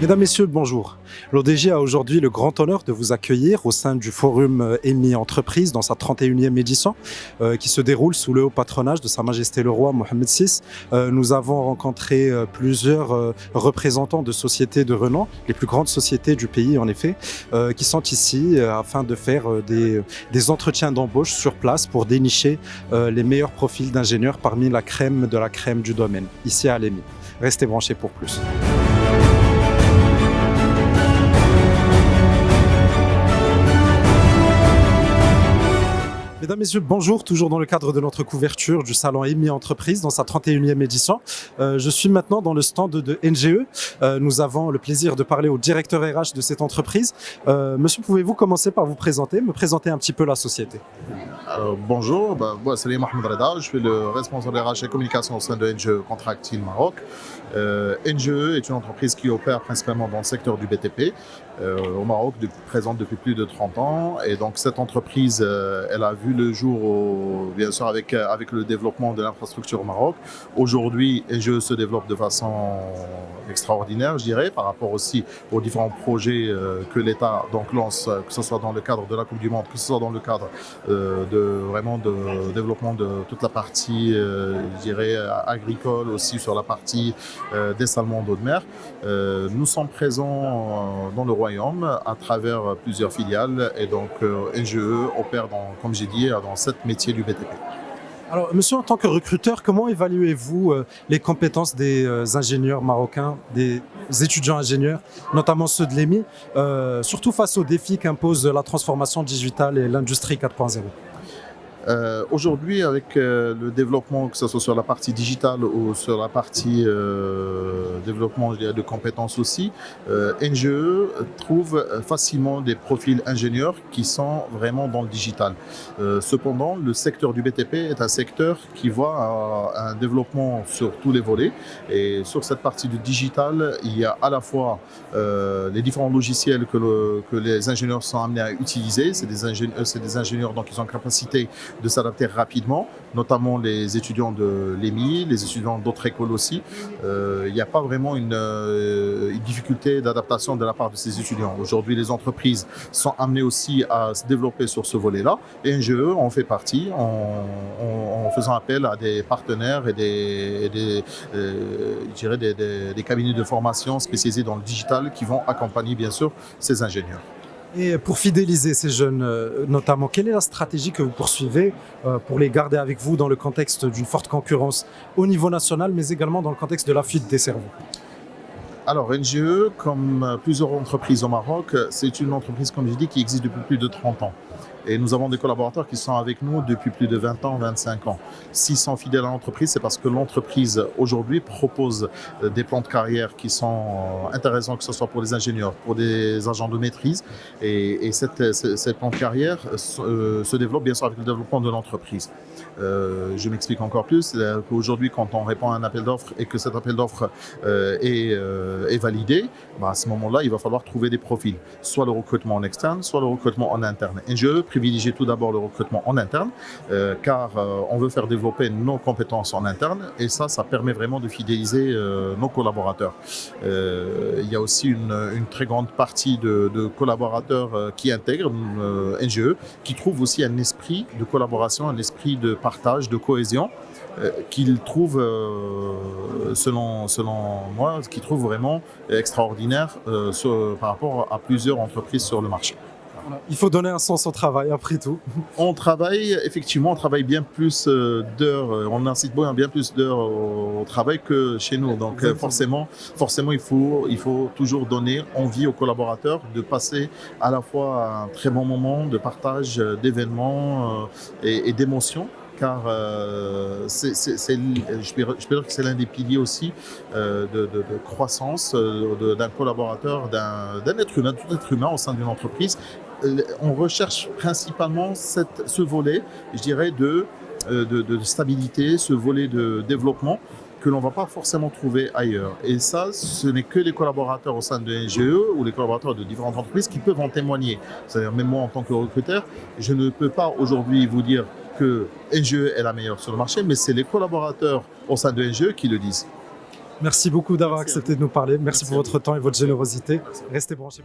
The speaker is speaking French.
Mesdames, Messieurs, bonjour. L'ODG a aujourd'hui le grand honneur de vous accueillir au sein du forum EMI Entreprises dans sa 31e édition qui se déroule sous le haut patronage de Sa Majesté le Roi Mohammed VI. Nous avons rencontré plusieurs représentants de sociétés de renom, les plus grandes sociétés du pays en effet, qui sont ici afin de faire des entretiens d'embauche sur place pour dénicher les meilleurs profils d'ingénieurs parmi la crème de la crème du domaine, ici à l'EMI. Restez branchés pour plus. Mesdames, Messieurs, bonjour, toujours dans le cadre de notre couverture du salon EMI Entreprises dans sa 31e édition. Je suis maintenant dans le stand de NGE. Nous avons le plaisir de parler au directeur RH de cette entreprise. Monsieur, pouvez-vous commencer par vous présenter, me présenter un petit peu la société? Bonjour, moi c'est Mohamed Reda, je suis le responsable RH et communication au sein de NGE Contractil Maroc. NGE est une entreprise qui opère principalement dans le secteur du BTP au Maroc, présente depuis plus de 30 ans. Et donc cette entreprise, elle a vu le jour, bien sûr, avec le développement de l'infrastructure au Maroc. Aujourd'hui, NGE se développe de façon extraordinaire, je dirais, par rapport aussi aux différents projets que l'État donc lance, que ce soit dans le cadre de la Coupe du Monde, que ce soit dans le cadre de développement de toute la partie, je dirais, agricole, aussi sur la partie dessalement d'eau de mer. Nous sommes présents dans le Royaume à travers plusieurs filiales et donc NGE opère, comme j'ai dit, dans 7 métiers du BTP. Alors, monsieur, en tant que recruteur, comment évaluez-vous les compétences des ingénieurs marocains, des étudiants ingénieurs, notamment ceux de l'EMI, surtout face aux défis qu'impose la transformation digitale et l'industrie 4.0? Aujourd'hui, avec le développement, que ce soit sur la partie digitale ou sur la partie développement, je dirais, de compétences aussi, NGE trouve facilement des profils ingénieurs qui sont vraiment dans le digital. Cependant, le secteur du BTP est un secteur qui voit un développement sur tous les volets. Et sur cette partie du digital, il y a à la fois les différents logiciels que les ingénieurs sont amenés à utiliser. C'est des ingénieurs donc, qui ont capacité de s'adapter rapidement, notamment les étudiants de l'EMI, les étudiants d'autres écoles aussi. Il n'y a pas vraiment une difficulté d'adaptation de la part de ces étudiants. Aujourd'hui, les entreprises sont amenées aussi à se développer sur ce volet-là. Et NGE en fait partie en faisant appel à des partenaires et des cabinets de formation spécialisés dans le digital qui vont accompagner bien sûr ces ingénieurs. Et pour fidéliser ces jeunes, notamment, quelle est la stratégie que vous poursuivez pour les garder avec vous dans le contexte d'une forte concurrence au niveau national, mais également dans le contexte de la fuite des cerveaux? Alors, NGE, comme plusieurs entreprises au Maroc, c'est une entreprise, comme je dis, qui existe depuis plus de 30 ans. Et nous avons des collaborateurs qui sont avec nous depuis plus de 20 ans, 25 ans. S'ils sont fidèles à l'entreprise, c'est parce que l'entreprise, aujourd'hui, propose des plans de carrière qui sont intéressants, que ce soit pour les ingénieurs, pour des agents de maîtrise. Et ces plans de carrière se développent, bien sûr, avec le développement de l'entreprise. Je m'explique encore plus. Aujourd'hui, quand on répond à un appel d'offres et que cet appel d'offres est validé, à ce moment-là, il va falloir trouver des profils. Soit le recrutement en externe, soit le recrutement en interne. NGE privilégier tout d'abord le recrutement en interne, car on veut faire développer nos compétences en interne et ça permet vraiment de fidéliser nos collaborateurs. Il y a aussi une très grande partie de collaborateurs qui intègrent NGE, qui trouvent aussi un esprit de collaboration, un esprit de partage, de cohésion, qu'ils trouvent, selon moi, qu'ils trouvent vraiment extraordinaire par rapport à plusieurs entreprises sur le marché. Il faut donner un sens au travail, après tout. On travaille bien plus d'heures, on incite bien plus d'heures au travail que chez nous. Donc forcément, il faut toujours donner envie aux collaborateurs de passer à la fois un très bon moment de partage, d'événements et d'émotions. Car je peux dire que c'est l'un des piliers aussi de croissance d'un collaborateur, d'un être humain, tout être humain au sein d'une entreprise. On recherche principalement ce volet, je dirais, de stabilité, ce volet de développement que l'on ne va pas forcément trouver ailleurs. Et ça, ce n'est que les collaborateurs au sein de NGE ou les collaborateurs de différentes entreprises qui peuvent en témoigner. C'est-à-dire, même moi, en tant que recruteur, je ne peux pas aujourd'hui vous dire que NGE est la meilleure sur le marché, mais c'est les collaborateurs au sein de NGE qui le disent. Merci beaucoup d'avoir Merci à accepté de nous parler. Merci Merci pour à votre temps et votre générosité. Restez branchés.